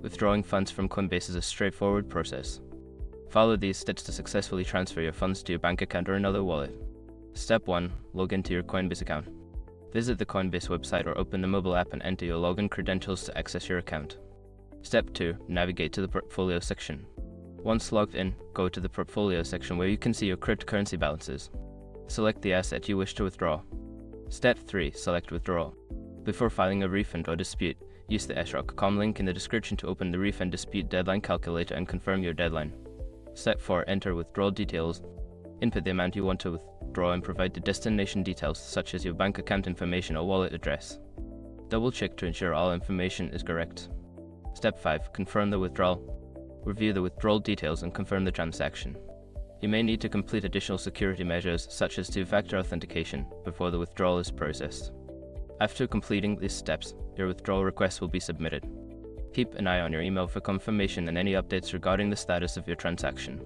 Withdrawing funds from Coinbase is a straightforward process. Follow these steps to successfully transfer your funds to your bank account or another wallet. Step 1. Log into your Coinbase account. Visit the Coinbase website or open the mobile app and enter your login credentials to access your account. Step 2. Navigate to the portfolio section. Once logged in, go to the portfolio section where you can see your cryptocurrency balances. Select the asset you wish to withdraw. Step 3. Select withdrawal. Before filing a refund or dispute, use the s.com link in the description to open the refund dispute deadline calculator and confirm your deadline. Step 4. Enter withdrawal details. Input the amount you want to withdraw and provide the destination details such as your bank account information or wallet address. Double check to ensure all information is correct. Step 5. Confirm the withdrawal. Review the withdrawal details and confirm the transaction. You may need to complete additional security measures such as two-factor authentication before the withdrawal is processed. After completing these steps, your withdrawal request will be submitted. Keep an eye on your email for confirmation and any updates regarding the status of your transaction.